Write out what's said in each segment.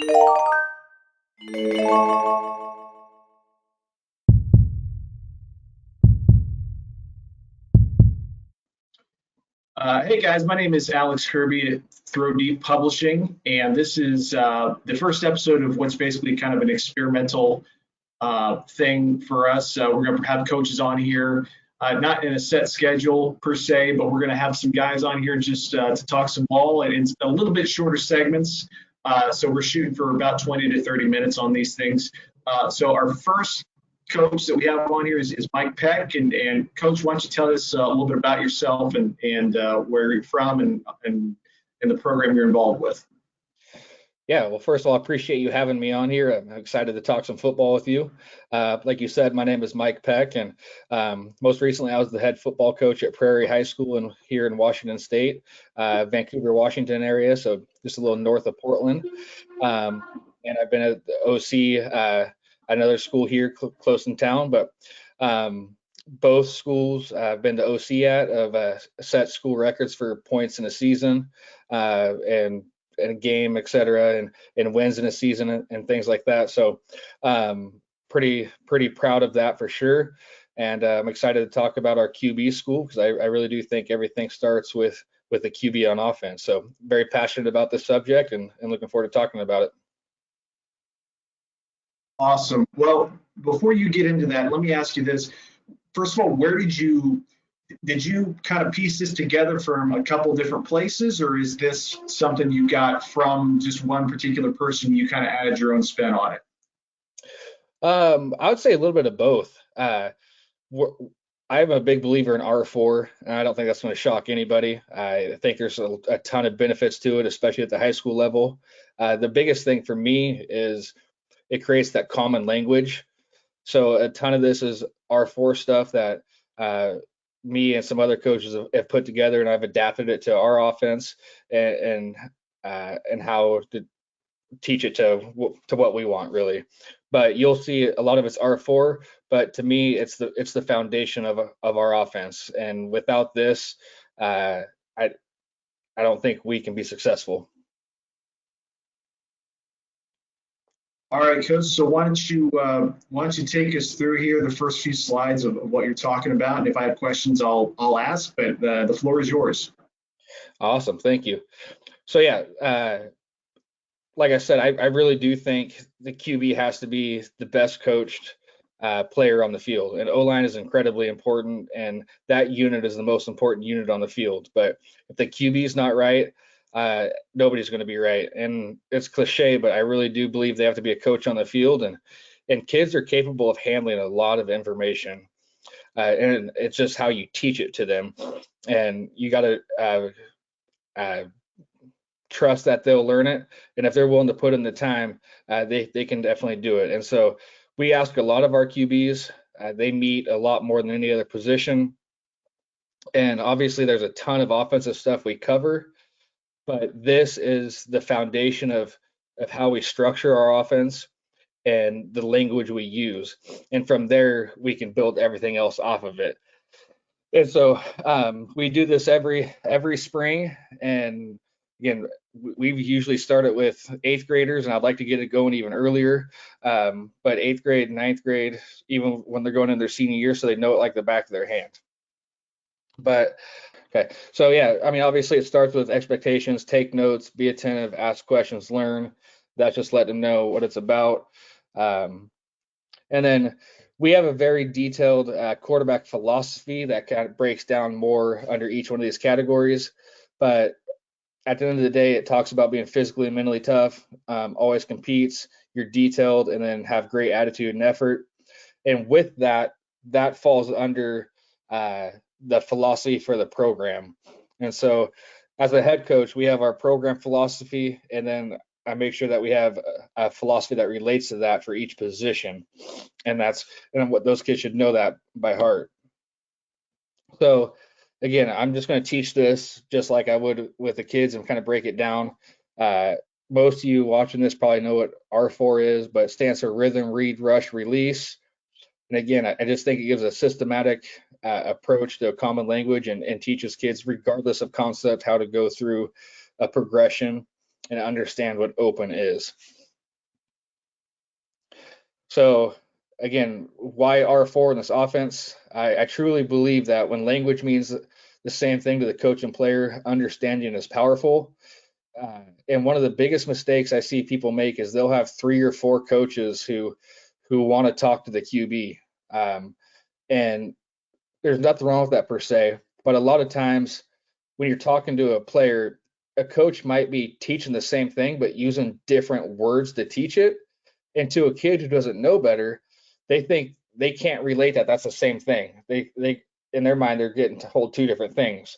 Hey guys, my name is Alex Kirby at Throw Deep Publishing, and this is the first episode of what's basically kind of an experimental thing for us. We're going to have coaches on here, not in a set schedule per se, but we're going to have some guys on here just to talk some ball, and it's a little bit shorter segments. So we're shooting for about 20 to 30 minutes on these things. So our first coach that we have on here is Mike Peck. And Coach, why don't you tell us a little bit about yourself and where you're from and the program you're involved with? Yeah, well, first of all, I appreciate you having me on here. I'm excited to talk some football with you. Like you said, my name is Mike Peck, and most recently I was the head football coach at Prairie High School here in Washington State, Vancouver, Washington area, so just a little north of Portland. And I've been at the OC, another school here close in town, but both schools I've been to OC at have set school records for points in a season and a game, et cetera, and wins in a season and things like that. So pretty proud of that for sure. And I'm excited to talk about our QB school because I really do think everything starts with the QB on offense. So very passionate about this subject and looking forward to talking about it. Awesome. Well, before you get into that, let me ask you this. First of all, where did you kind of piece this together from a couple different places, or is this something you got from just one particular person? You kind of added your own spin on it? I would say a little bit of both. I'm a big believer in R4, and I don't think that's going to shock anybody. I think there's a ton of benefits to it, especially at the high school level. The biggest thing for me is it creates that common language. So a ton of this is R4 stuff that me and some other coaches have put together, and I've adapted it to our offense and how to teach it to what we want really. But you'll see a lot of it's R4, but to me it's the foundation of our offense, and without this I don't think we can be successful. All right, Coach. So why don't you take us through here the first few slides of what you're talking about, and if I have questions, I'll ask. But the floor is yours. Awesome, thank you. So yeah, like I said, I really do think the QB has to be the best coached player on the field, and O-line is incredibly important, and that unit is the most important unit on the field. But if the QB is not right, nobody's going to be right. And it's cliche, but I really do believe they have to be a coach on the field, and kids are capable of handling a lot of information, and it's just how you teach it to them, and you got to trust that they'll learn it, and if they're willing to put in the time, they can definitely do it. And so we ask a lot of our QBs. They meet a lot more than any other position, and obviously there's a ton of offensive stuff we cover, but this is the foundation of how we structure our offense and the language we use, and from there we can build everything else off of it. And so we do this every spring, and again, we usually start it with 8th graders, and I'd like to get it going even earlier. But 8th grade, 9th grade, even when they're going in their senior year, so they know it like the back of their hand. But okay, so yeah, I mean, obviously it starts with expectations, take notes, be attentive, ask questions, learn. That's just let them know what it's about. And then we have a very detailed quarterback philosophy that kind of breaks down more under each one of these categories. But at the end of the day, it talks about being physically and mentally tough, always competes, you're detailed, and then have great attitude and effort. And with that falls under the philosophy for the program. And so as a head coach, we have our program philosophy, and then I make sure that we have a philosophy that relates to that for each position. And what those kids should know that by heart. So again, I'm just going to teach this just like I would with the kids and kind of break it down. Most of you watching this probably know what R4 is, but it stands for rhythm, read, rush, release. And again, I just think it gives a systematic approach to a common language and teaches kids, regardless of concept, how to go through a progression and understand what open is. So again, why R4 in this offense? I truly believe that when language means the same thing to the coach and player, understanding is powerful. And one of the biggest mistakes I see people make is they'll have 3 or 4 coaches who want to talk to the QB. And there's nothing wrong with that per se, but a lot of times when you're talking to a player, a coach might be teaching the same thing but using different words to teach it. And to a kid who doesn't know better, they think they can't relate that that's the same thing. They in their mind they're getting to hold 2 different things.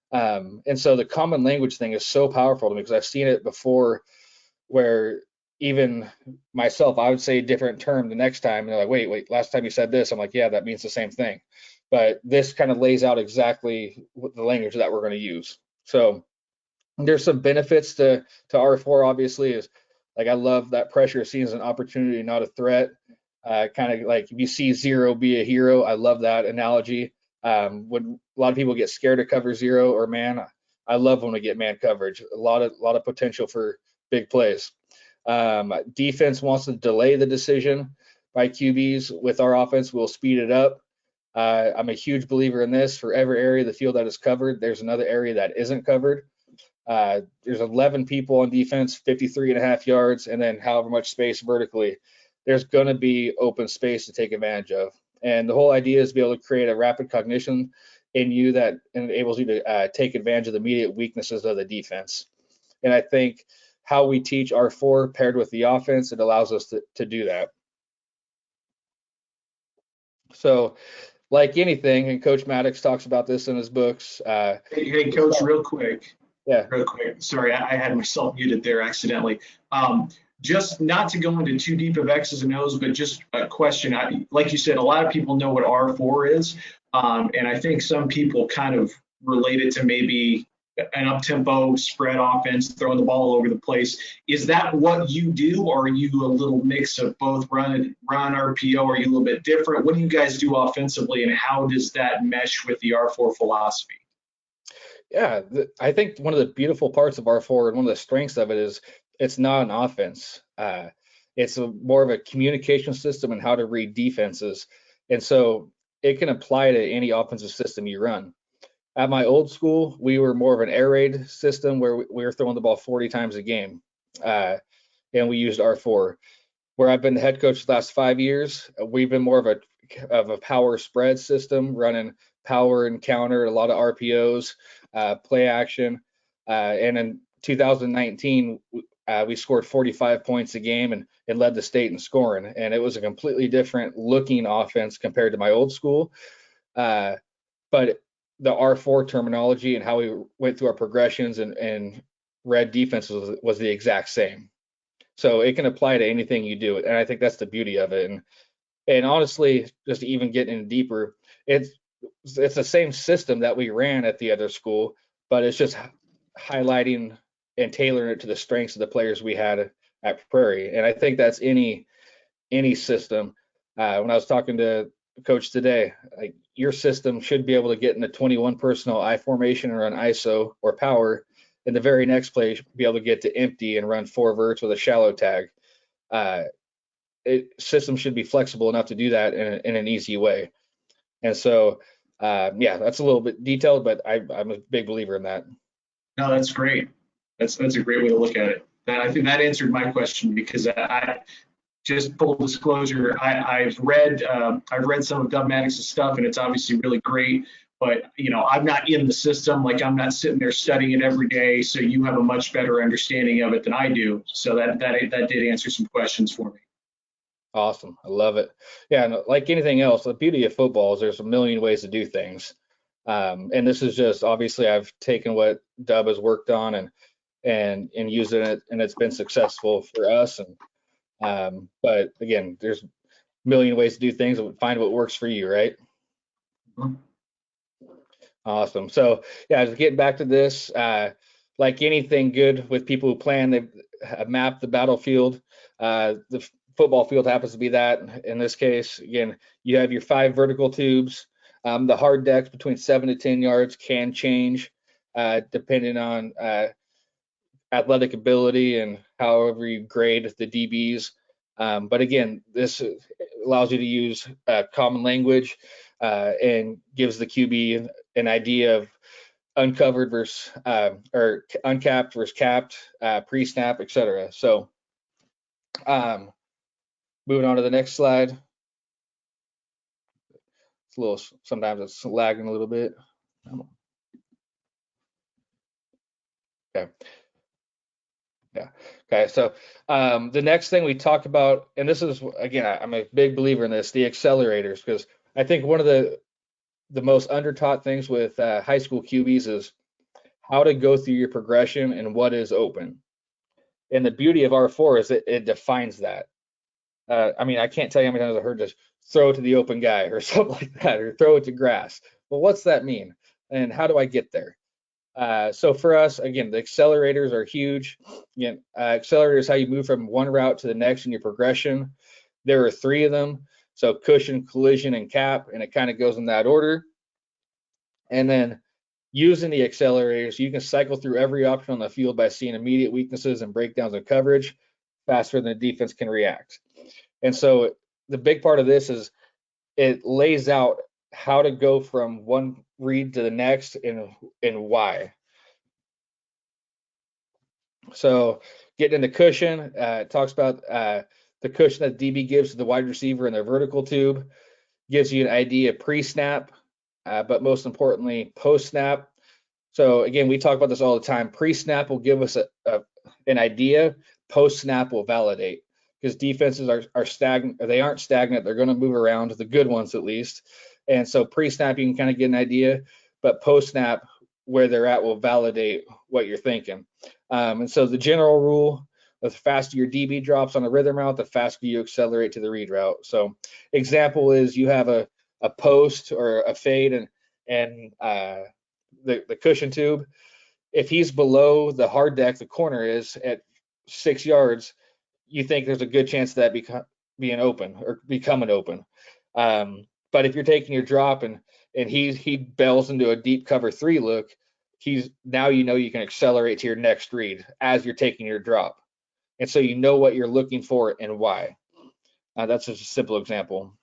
And so the common language thing is so powerful to me because I've seen it before where even myself, I would say a different term the next time. And they're like, wait, last time you said this. I'm like, yeah, that means the same thing. But this kind of lays out exactly the language that we're going to use. So there's some benefits to R4, obviously, is like I love that pressure seen as an opportunity, not a threat. Kind of like if you see zero, be a hero. I love that analogy. When a lot of people get scared to cover zero or man, I love when we get man coverage. A lot of potential for big plays. Defense wants to delay the decision by QBs. With our offense, we'll speed it up. I'm a huge believer in this. For every area of the field that is covered, there's another area that isn't covered. There's 11 people on defense, 53.5 yards, and then however much space vertically. There's going to be open space to take advantage of. And the whole idea is to be able to create a rapid cognition in you that enables you to take advantage of the immediate weaknesses of the defense. And I think how we teach R4 paired with the offense, it allows us to do that. So, like anything, and Coach Maddox talks about this in his books. Hey, Coach, real quick. Yeah. Real quick. Sorry, I had myself muted there accidentally. Just not to go into too deep of X's and O's, but just a question. Like you said, a lot of people know what R4 is. And I think some people kind of relate it to maybe an up-tempo spread offense, throwing the ball all over the place. Is that what you do, or are you a little mix of both run RPO? Are you a little bit different? What do you guys do offensively, and how does that mesh with the R4 philosophy? Yeah, I think one of the beautiful parts of R4 and one of the strengths of it is it's not an offense. It's more of a communication system and how to read defenses. And so it can apply to any offensive system you run. At my old school, we were more of an air raid system where we were throwing the ball 40 times a game. And we used R4. Where I've been the head coach the last 5 years, we've been more of a power spread system, running power and counter, a lot of RPOs, play action. And in 2019, we scored 45 points a game and led the state in scoring. And it was a completely different looking offense compared to my old school. But the R4 terminology and how we went through our progressions and read defenses was the exact same. So it can apply to anything you do, and I think that's the beauty of it. And honestly, just to even get in deeper, it's the same system that we ran at the other school, but it's just highlighting and tailoring it to the strengths of the players we had at Prairie. And I think that's any system. When I was talking to coach today, like your system should be able to get in a 21 personnel I formation or an ISO or power. In the very next play, be able to get to empty and run 4 verts with a shallow tag. System should be flexible enough to do that in an easy way. And so, yeah, that's a little bit detailed, but I'm a big believer in that. No, that's great. That's a great way to look at it. I think that answered my question because I just full disclosure, I've read some of Doug Maddox's stuff, and it's obviously really great. But I'm not in the system. Like I'm not sitting there studying it every day. So you have a much better understanding of it than I do. So that did answer some questions for me. Awesome. I love it. Yeah, and like anything else, the beauty of football is there's a million ways to do things. And this is just obviously I've taken what Dub has worked on and using it, and it's been successful for us. And but again, there's a million ways to do things. Find what works for you, right? Mhm. Awesome. So yeah, just getting back to this, like anything good with people who plan, they've mapped the battlefield. The football field happens to be that. In this case, again, you have your 5 vertical tubes. The hard decks between 7 to 10 yards can change depending on athletic ability and however you grade the DBs. But again, this allows you to use common language and gives the QB an idea of uncovered versus or uncapped versus capped, pre-snap, etc. So moving on to the next slide. It's a little, sometimes it's lagging a little bit. Okay. Yeah. Okay. So the next thing we talked about, and this is, again, I'm a big believer in this, the accelerators, because I think one of the most undertaught things with high school QBs is how to go through your progression and what is open. And the beauty of R4 is that it defines that. I mean, I can't tell you how many times I've heard just throw it to the open guy or something like that, or throw it to grass. Well, what's that mean? And how do I get there? So for us, again, the accelerators are huge. Again, accelerator is how you move from one route to the next in your progression. There are 3 of them. So cushion, collision, and cap, and it kind of goes in that order. And then using the accelerators, you can cycle through every option on the field by seeing immediate weaknesses and breakdowns in coverage faster than the defense can react. And so the big part of this is it lays out how to go from one read to the next and why. So getting into cushion, it talks about the cushion that DB gives to the wide receiver in their vertical tube, gives you an idea pre-snap, but most importantly, post-snap. So again, we talk about this all the time. Pre-snap will give us an idea. Post-snap will validate, because defenses are stagnant, or they aren't stagnant. They're going to move around, the good ones at least. And so pre-snap, you can kind of get an idea, but post-snap, where they're at will validate what you're thinking. And so the general rule, the faster your DB drops on a rhythm route, the faster you accelerate to the read route. So example is you have a post or a fade and the cushion tube. If he's below the hard deck, the corner is at 6 yards, you think there's a good chance of that being open or becoming open. But if you're taking your drop and he bells into a deep cover 3 look, now you can accelerate to your next read as you're taking your drop. And so you know what you're looking for and why. That's just a simple example.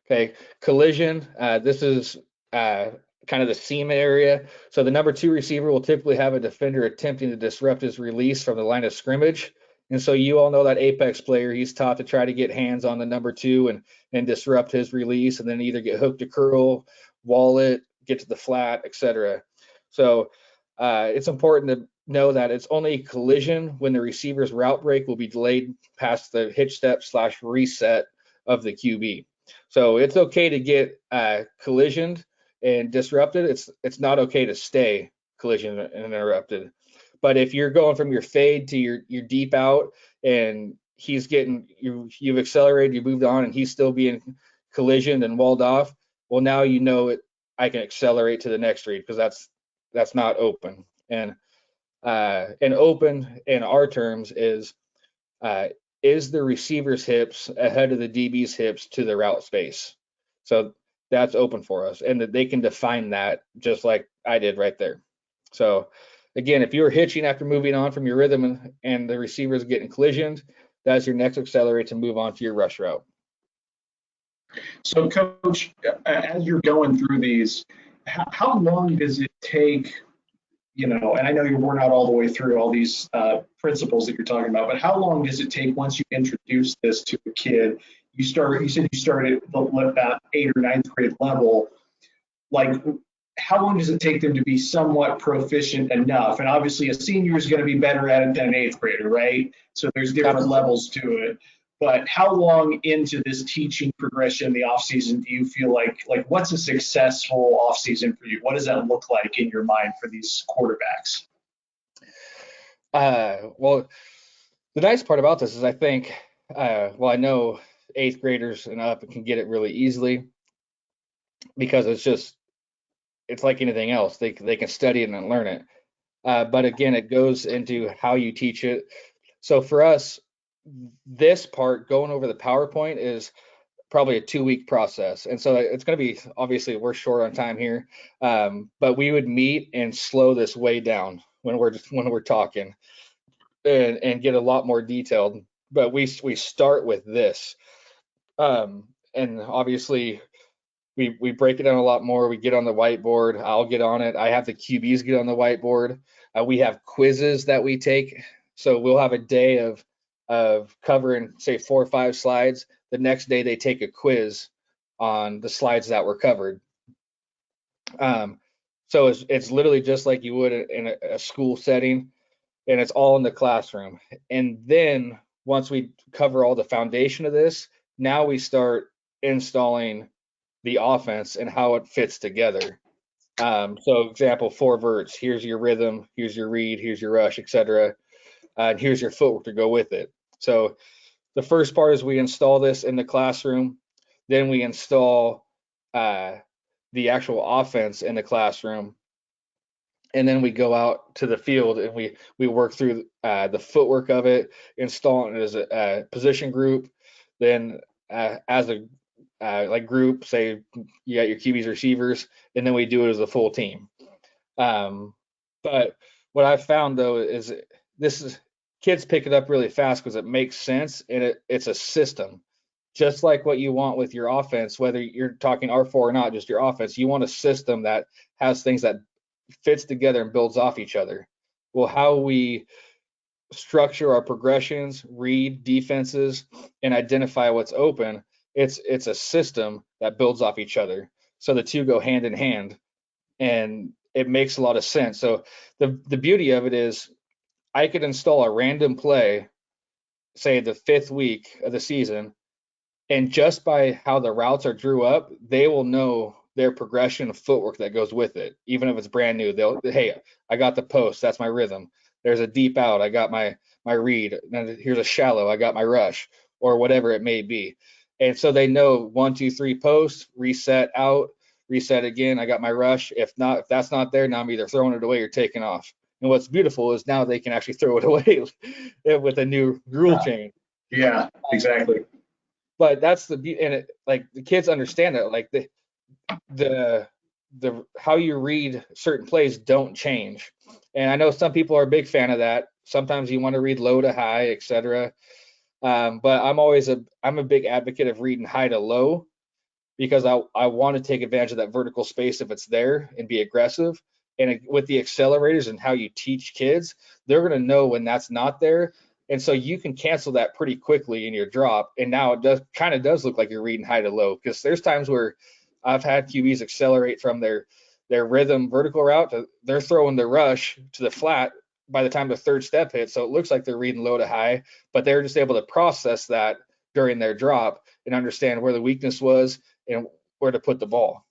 Okay, collision. This is kind of the seam area. So the number 2 receiver will typically have a defender attempting to disrupt his release from the line of scrimmage. And so you all know that apex player, he's taught to try to get hands on the number 2 and disrupt his release, and then either get hooked to curl, wall it, get to the flat, etc. So it's important to know that it's only collision when the receiver's route break will be delayed past the hitch step / reset of the QB. So it's okay to get collisioned and disrupted. It's not okay to stay collision and interrupted. But if you're going from your fade to your deep out and he's getting you've accelerated, you moved on, and he's still being collisioned and walled off, well, now you know I can accelerate to the next read, because that's not open. And open in our terms is the receiver's hips ahead of the DB's hips to the route space. So that's open for us, and that they can define that just like I did right there. So again, if you're hitching after moving on from your rhythm and the receiver is getting collisioned, that's your next accelerate to move on to your rush route. So, Coach, as you're going through these, how long does it take? And I know we're not all the way through all these principles that you're talking about, but how long does it take once you introduce this to a kid? You said you started at about 8th or 9th grade level. Like, how long does it take them to be somewhat proficient enough? And obviously a senior is going to be better at it than an 8th grader, right? So there's different levels to it. But how long into this teaching progression in the off season do you feel like what's a successful off season for you? What does that look like in your mind for these quarterbacks? Well, the nice part about this is I think, I know 8th graders and up can get it really easily, because it's like anything else. They can study it and learn it. But again, it goes into how you teach it. So for us, this part, going over the PowerPoint, is probably a 2-week process. And so it's going to be, obviously we're short on time here, but we would meet and slow this way down. when we're talking and get a lot more detailed. But we start with this, and obviously we break it down a lot more. We get on the whiteboard. I'll get on it. I have the QBs get on the whiteboard. We have quizzes that we take. So we'll have a day of covering, say, 4 or 5 slides. The next day they take a quiz on the slides that were covered. So it's literally just like you would in a school setting, and it's all in the classroom. And then once we cover all the foundation of this, now we start installing the offense and how it fits together. So example, 4 verts, here's your rhythm, here's your read, here's your rush, etc. And here's your footwork to go with it. So the first part is we install this in the classroom, then we install the actual offense in the classroom, and then we go out to the field and we work through the footwork of it, install it as a position group, then as a like group, say you got your QBs, receivers, and then we do it as a full team. But what I've found though is this is kids pick it up really fast because it makes sense and it's a system. Just like what you want with your offense, whether you're talking R4 or not, just your offense, you want a system that has things that fits together and builds off each other. Well, how we structure our progressions, read defenses, and identify what's open, it's a system that builds off each other. So the two go hand in hand, and it makes a lot of sense. So the beauty of it is I could install a random play, say the 5th week of the season, and just by how the routes are drew up, they will know their progression of footwork that goes with it. Even if it's brand new, hey, I got the post, that's my rhythm. There's a deep out, I got my read. And here's a shallow, I got my rush, or whatever it may be. And so they know 1, 2, 3 post, reset out, reset again, I got my rush. If that's not there, now I'm either throwing it away or taking off. And what's beautiful is now they can actually throw it away with a new rule change. Yeah, exactly. But that's and it, like the kids understand it, like the how you read certain plays don't change. And I know some people are a big fan of that. Sometimes you want to read low to high, etc. But I'm a big advocate of reading high to low because I want to take advantage of that vertical space if it's there and be aggressive. And with the accelerators and how you teach kids, they're going to know when that's not there. And so you can cancel that pretty quickly in your drop. And now it kind of does look like you're reading high to low, because there's times where I've had QBs accelerate from their rhythm vertical route they're throwing the rush to the flat by the time the 3rd step hits. So it looks like they're reading low to high, but they're just able to process that during their drop and understand where the weakness was and where to put the ball.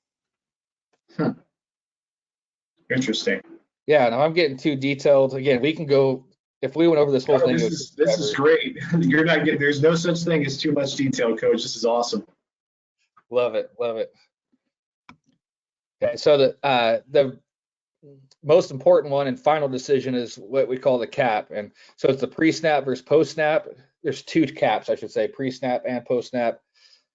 Interesting. Yeah, now I'm getting too detailed. Again, we can go if we went over this whole thing. This is great. You're not getting. There's no such thing as too much detail, Coach. This is awesome. Love it. Okay, so the most important one and final decision is what we call the cap, and so it's the pre-snap versus post-snap. There's 2 caps, I should say, pre-snap and post-snap.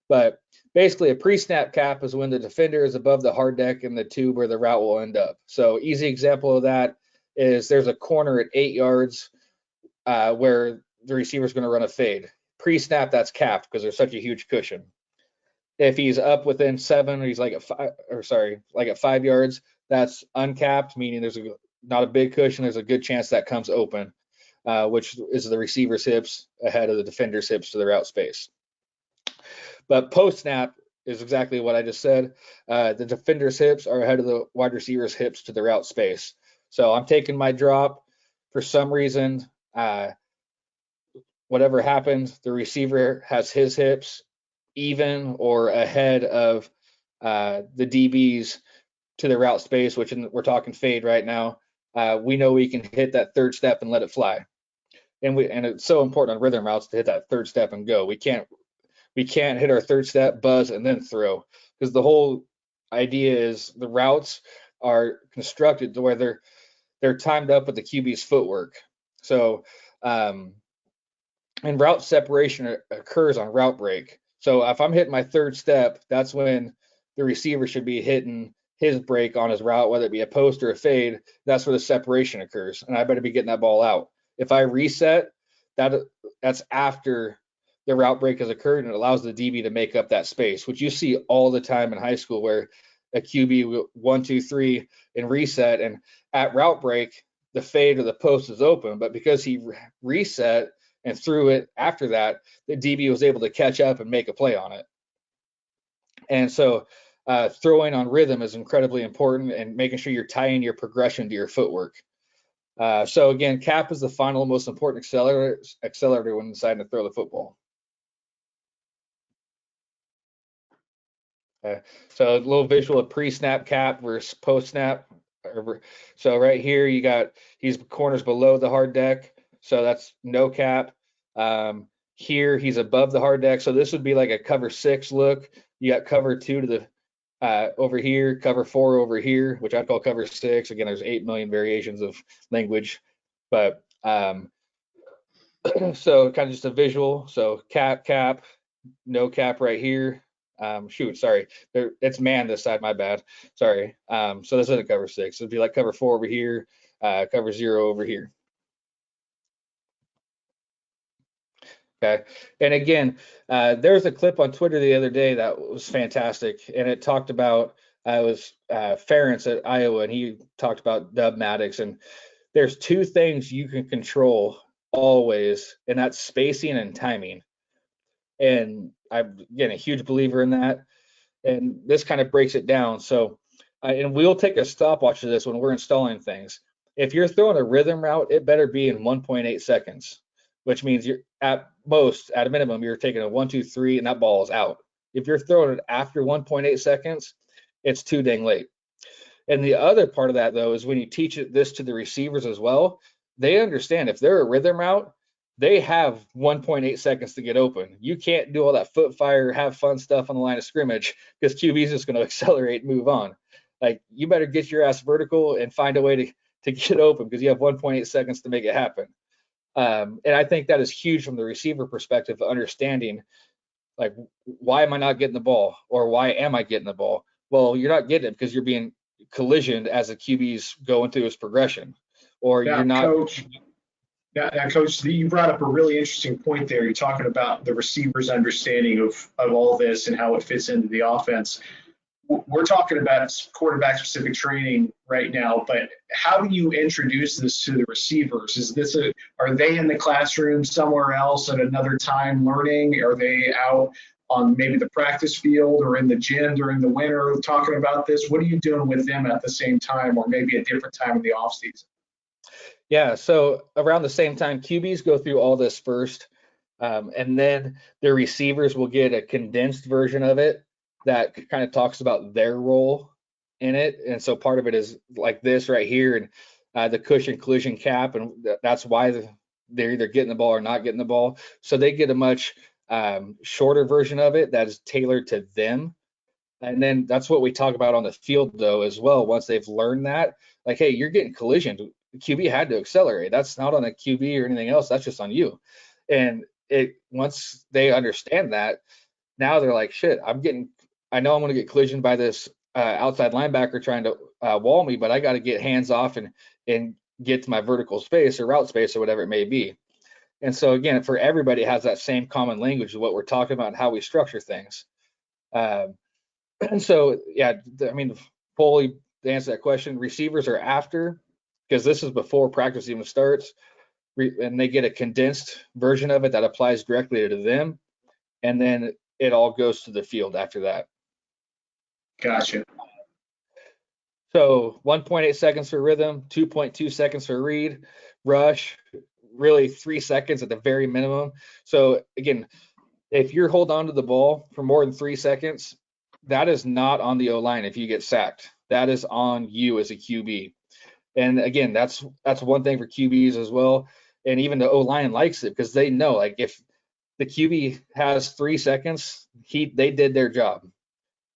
But basically, a pre-snap cap is when the defender is above the hard deck and the tube where the route will end up. So easy example of that is there's a corner at 8 yards where the receiver is going to run a fade. Pre-snap, that's capped because there's such a huge cushion. If he's up within 7, or he's like at 5 yards, that's uncapped, meaning there's not a big cushion. There's a good chance that comes open, which is the receiver's hips ahead of the defender's hips to the route space. But post snap is exactly what I just said. The defender's hips are ahead of the wide receiver's hips to the route space. So I'm taking my drop. For some reason, whatever happens, the receiver has his hips even or ahead of the DBs to the route space, which we're talking fade right now. We know we can hit that 3rd step and let it fly. And it's so important on rhythm routes to hit that 3rd step and go. We can't hit our 3rd step, buzz, and then throw, because the whole idea is the routes are constructed to where they're timed up with the QB's footwork. So and route separation occurs on route break. So if I'm hitting my 3rd step, that's when the receiver should be hitting his break on his route, whether it be a post or a fade, that's where the separation occurs, and I better be getting that ball out. If I reset, that's after the route break has occurred, and it allows the DB to make up that space, which you see all the time in high school, where a QB will 1, 2, 3 and reset, and at route break, the fade or the post is open, but because he reset and threw it after that, the DB was able to catch up and make a play on it. And so throwing on rhythm is incredibly important, and making sure you're tying your progression to your footwork. So again, cap is the final most important accelerator when deciding to throw the football. So a little visual of pre-snap cap versus post-snap. So right here you got he's corners below the hard deck, so that's no cap. Here he's above the hard deck, so this would be like a cover 6 look. You got cover 2 to the over here, cover 4 over here, which I call cover 6. Again, there's 8 million variations of language, but so kind of just a visual. So cap, no cap right here. Sorry, it's man this side, my bad. Sorry. So this isn't cover 6. It'd be like cover 4 over here, cover 0 over here. Okay. And again, there was a clip on Twitter the other day that was fantastic, and it talked about it was Ferentz at Iowa, and he talked about Dub Maddox, and there's 2 things you can control always, and that's spacing and timing. And I'm again a huge believer in that. And this kind of breaks it down. So, and we'll take a stopwatch of this when we're installing things. If you're throwing a rhythm route, it better be in 1.8 seconds, which means you're at a minimum, you're taking a 1, 2, 3, and that ball is out. If you're throwing it after 1.8 seconds, it's too dang late. And the other part of that, though, is when you teach this to the receivers as well, they understand if they're a rhythm route, they have 1.8 seconds to get open. You can't do all that foot fire, have fun stuff on the line of scrimmage, because QB is just going to accelerate and move on. Like, you better get your ass vertical and find a way to get open, because you have 1.8 seconds to make it happen. And I think that is huge from the receiver perspective, understanding, like, why am I not getting the ball, or why am I getting the ball? Well, you're not getting it because you're being collisioned as the QB's going through his progression, or Now, you're not. Coach, you brought up a really interesting point there. You're talking about the receiver's understanding of all this and how it fits into the offense. We're talking about quarterback-specific training right now, but how do you introduce this to the receivers? Are they in the classroom somewhere else at another time learning? Are they out on maybe the practice field or in the gym during the winter talking about this? What are you doing with them at the same time, or maybe a different time in the offseason? Yeah, so around the same time, QBs go through all this first, and then their receivers will get a condensed version of it that kind of talks about their role in it. And so part of it is like this right here, and the cushion collision cap, and that's why they're either getting the ball or not getting the ball. So they get a much shorter version of it that is tailored to them. And then that's what we talk about on the field, though, as well. Once they've learned that, like, hey, you're getting collisioned. QB had to accelerate. That's not on the QB or anything else. That's just on you. And once they understand that, now they're like, shit, I know I'm going to get collisioned by this outside linebacker trying to wall me, but I got to get hands off and get to my vertical space or route space or whatever it may be. And so again, for everybody, it has that same common language of what we're talking about and how we structure things. And so, yeah, I mean, fully to answer that question, receivers are after, because this is before practice even starts, and they get a condensed version of it that applies directly to them, and then it all goes to the field after that. Gotcha. So 1.8 seconds for rhythm, 2.2 seconds for read, rush, really 3 seconds at the very minimum. So again, if you're holding on to the ball for more than 3 seconds, that is not on the O-line if you get sacked. That is on you as a QB. And again, that's one thing for QBs as well. And even the O-line likes it because they know, like, if the QB has 3 seconds, they did their job.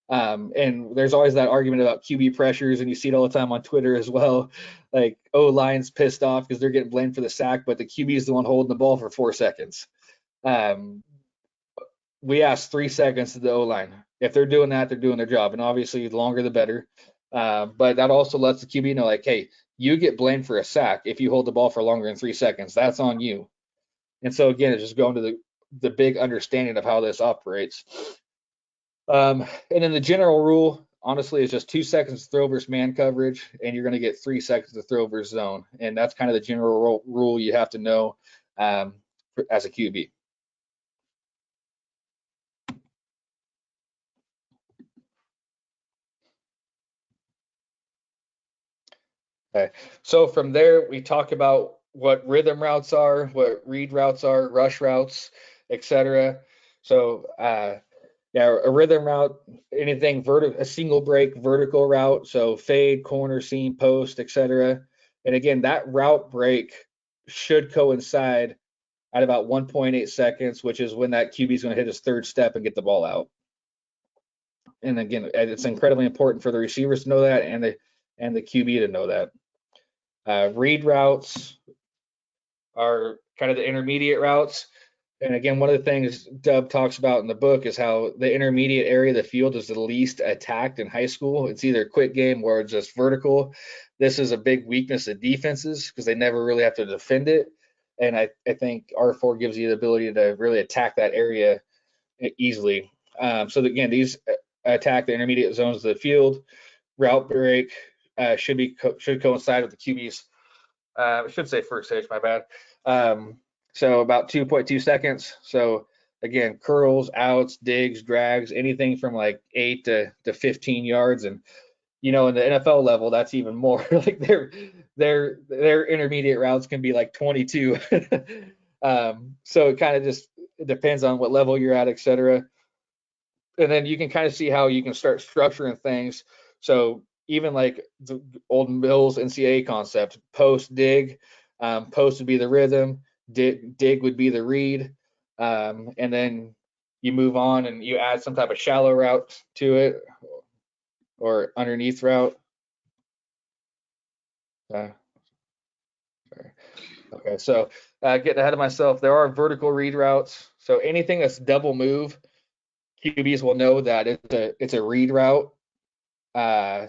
And there's always that argument about QB pressures, and you see it all the time on Twitter as well. Like, O-line's pissed off because they're getting blamed for the sack, but the QB is the one holding the ball for 4 seconds. We ask 3 seconds to the O-line. If they're doing that, they're doing their job. And obviously, the longer the better. But that also lets the QB know, like, hey, you get blamed for a sack if you hold the ball for longer than 3 seconds. That's on you. And so again, it's just going to the big understanding of how this operates. And then the general rule, honestly, is just 2 seconds to throw versus man coverage, and you're going to get 3 seconds to throw versus zone. And that's kind of the general rule you have to know as a QB. Okay. So from there, we talk about what rhythm routes are, what read routes are, rush routes, etc. So yeah, a rhythm route, anything a single break vertical route, so fade, corner, seam, post, etc. And again, that route break should coincide at about 1.8 seconds, which is when that QB is going to hit his third step and get the ball out. And again, it's incredibly important for the receivers to know that and the QB to know that. Read routes are kind of the intermediate routes. And again, one of the things Dub talks about in the book is how the intermediate area of the field is the least attacked in high school. It's either quick game or just vertical. This is a big weakness of defenses because they never really have to defend it. And I think R4 gives you the ability to really attack that area easily. So again, these attack the intermediate zones of the field. Route break should coincide with the QB's. I should say first stage, my bad. So about 2.2 seconds. So again, curls, outs, digs, drags, anything from like 8 to 15 yards. And in the NFL level, that's even more. Like their intermediate routes can be like 22. So it kind of just depends on what level you're at, etc. And then you can kind of see how you can start structuring things. So even like the old Mills NCAA concept, post dig, post would be the rhythm, dig would be the read, and then you move on and you add some type of shallow route to it or underneath route. Okay, so getting ahead of myself, there are vertical read routes. So anything that's double move, QBs will know that it's a read route.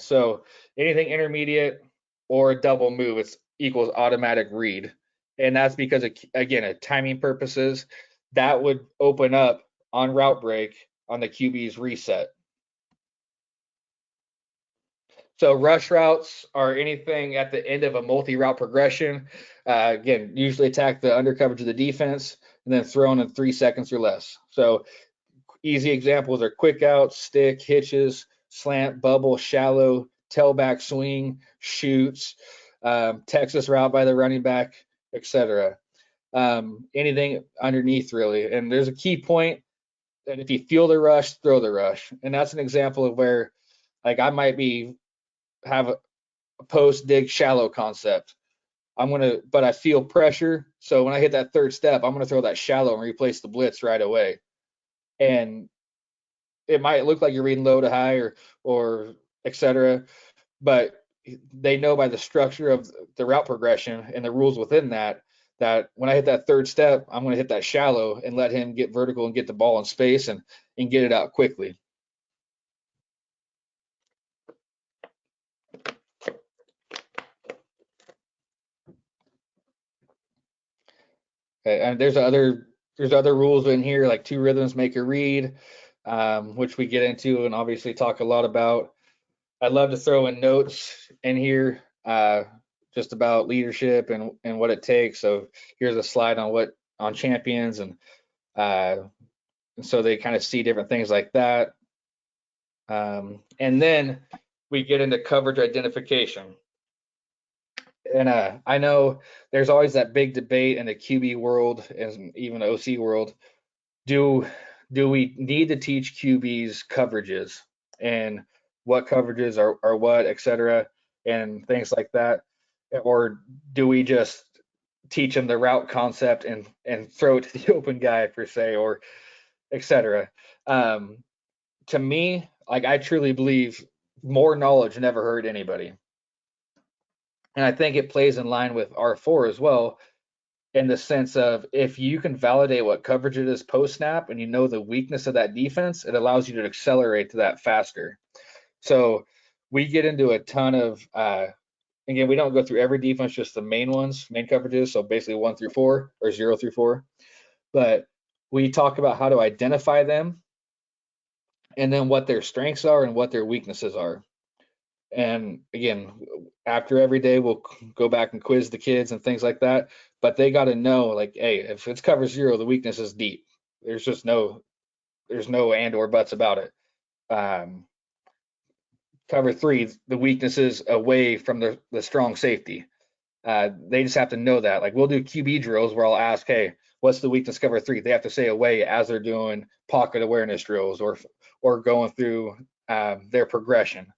So anything intermediate or double move, it's equals automatic read. And that's because, again, timing purposes, that would open up on route break on the QB's reset. So rush routes are anything at the end of a multi-route progression. Again, usually attack the undercoverage of the defense and then thrown in 3 seconds or less. So easy examples are quick outs, stick, hitches, slant, bubble, shallow, tailback swing, shoots, Texas route by the running back, etc. Anything underneath really. And there's a key point that if you feel the rush, throw the rush. And that's an example of where, like, I might have a post dig shallow concept. But I feel pressure. So when I hit that third step, I'm gonna throw that shallow and replace the blitz right away. And it might look like you're reading low to high or etc. But they know by the structure of the route progression and the rules within that when I hit that third step, I'm going to hit that shallow and let him get vertical and get the ball in space and get it out quickly. And there's other rules in here, like two rhythms make a read, which we get into and obviously talk a lot about. I'd love to throw in notes in here just about leadership and what it takes. So here's a slide on champions and so they kind of see different things like that. And then we get into coverage identification. And I know there's always that big debate in the QB world and even OC world. Do we need to teach QBs coverages and what coverages are what, et cetera, and things like that? Or do we just teach them the route concept and throw it to the open guy per se, or et cetera? To me, like, I truly believe more knowledge never hurt anybody. And I think it plays in line with R4 as well, in the sense of if you can validate what coverage it is post snap and you know the weakness of that defense, it allows you to accelerate to that faster. So we get into a ton of, again, we don't go through every defense, just the main ones, main coverages. So basically 1 through 4 or 0 through 4. But we talk about how to identify them and then what their strengths are and what their weaknesses are. And again, after every day, we'll go back and quiz the kids and things like that. But they got to know, like, hey, if it's cover 0, the weakness is deep. There's no and or buts about it. Cover 3, the weakness is away from the strong safety. They just have to know that. Like, we'll do QB drills where I'll ask, hey, what's the weakness cover 3? They have to say away as they're doing pocket awareness drills or going through their progression.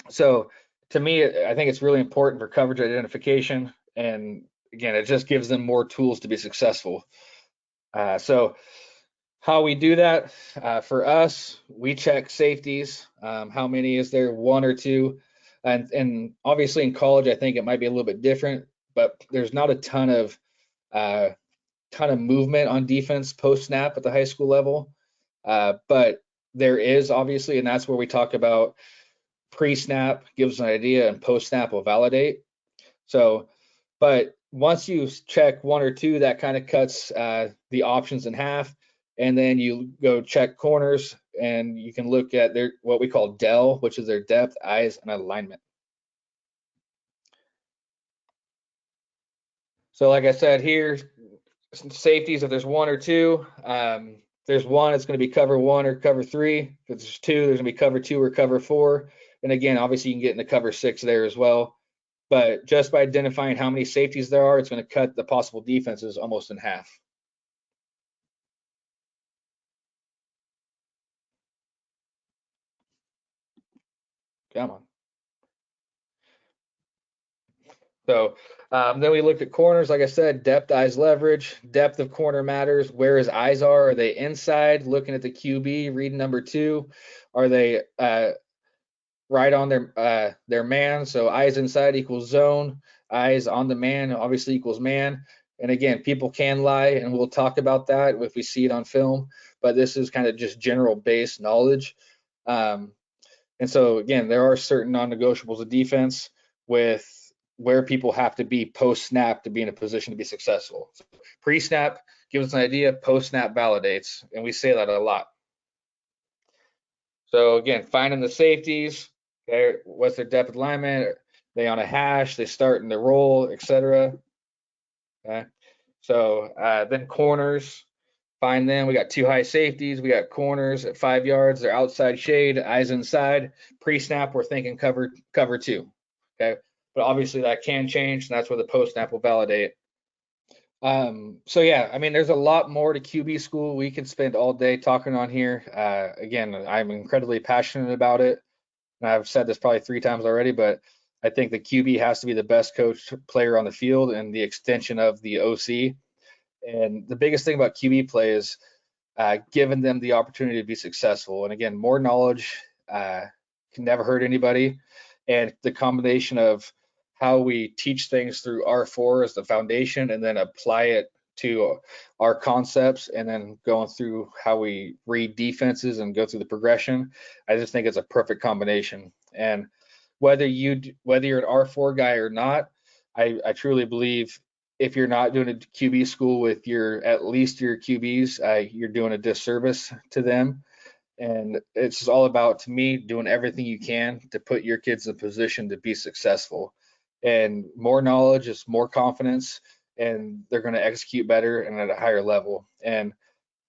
So to me, I think it's really important for coverage identification. And again, it just gives them more tools to be successful. So how we do that, for us, we check safeties. How many is there? 1 or 2. And obviously in college, I think it might be a little bit different, but there's not a ton of movement on defense post snap at the high school level. But there is, obviously, and that's where we talk about pre-snap gives an idea and post-snap will validate. So, but once you check 1 or 2, that kind of cuts the options in half. And then you go check corners and you can look at their what we call DEL, which is their depth, eyes, and alignment. So like I said here, safeties, if there's 1 or 2, there's 1, it's going to be cover 1 or cover 3. If there's 2, there's going to be cover 2 or cover 4. And again, obviously you can get into cover 6 there as well. But just by identifying how many safeties there are, it's going to cut the possible defenses almost in half. Come on. So then we looked at corners. Like I said, depth, eyes, leverage. Depth of corner matters. Where his eyes are. Are they inside? Looking at the QB, reading number 2. Are they right on their man? So eyes inside equals zone. Eyes on the man obviously equals man. And again, people can lie, and we'll talk about that if we see it on film. But this is kind of just general base knowledge. And so again, there are certain non-negotiables of defense with where people have to be post-snap to be in a position to be successful. So pre-snap gives us an idea, post-snap validates, and we say that a lot. So again, finding the safeties, okay, what's their depth alignment? Are they on a hash? They start in the roll, etc. Okay. So then corners, find them. We got 2 high safeties. We got corners at 5 yards. They're outside shade, eyes inside. Pre-snap, we're thinking cover 2. Okay, but obviously that can change, and that's where the post-snap will validate. So yeah, I mean, there's a lot more to QB school. We could spend all day talking on here. Again, I'm incredibly passionate about it. And I've said this probably 3 times already, but I think the QB has to be the best coached player on the field and the extension of the OC. And the biggest thing about QB play is giving them the opportunity to be successful. And again, more knowledge can never hurt anybody. And the combination of how we teach things through R4 as the foundation and then apply it to our concepts and then going through how we read defenses and go through the progression, I just think it's a perfect combination. And whether you're an R4 guy or not, I truly believe if you're not doing a QB school with at least your QBs, you're doing a disservice to them. And it's all about, to me, doing everything you can to put your kids in a position to be successul. And more knowledge is more confidence, and they're going to execute better and at a higher level. And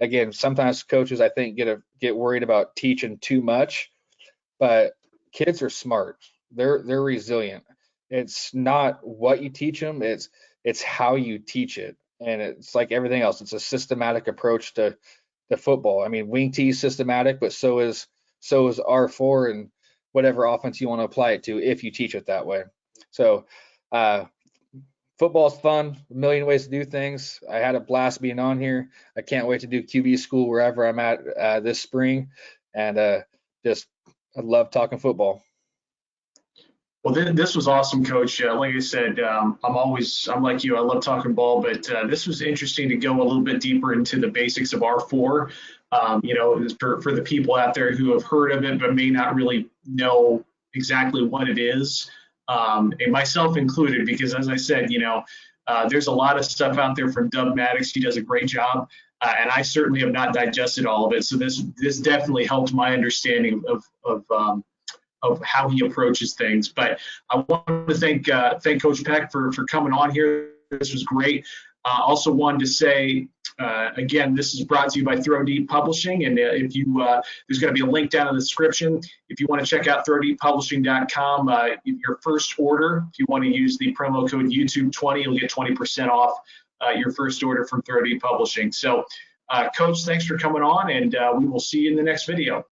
again, sometimes coaches, I think, get worried about teaching too much, but kids are smart. They're resilient. It's not what you teach them, it's how you teach it. And it's like everything else. It's a systematic approach to football. I mean, wing T is systematic, but so is R4 and whatever offense you want to apply it to if you teach it that way. So football's fun, a million ways to do things. I had a blast being on here. I can't wait to do QB school wherever I'm at this spring, and I love talking football. Well, this was awesome, Coach. Like I said, I'm like you. I love talking ball, but this was interesting to go a little bit deeper into the basics of R4. For the people out there who have heard of it but may not really know exactly what it is, and myself included, because as I said, there's a lot of stuff out there from Dub Maddox. He does a great job, and I certainly have not digested all of it. So this definitely helped my understanding of how he approaches things. But I want to thank Coach Peck for coming on here. This was great. Also wanted to say, again, this is brought to you by Throw Deep Publishing, and if you there's going to be a link down in the description. If you want to check out throwdeeppublishing.com, your first order, if you want to use the promo code YouTube20, you'll get 20% off your first order from Throw Deep Publishing. So, Coach, thanks for coming on, and we will see you in the next video.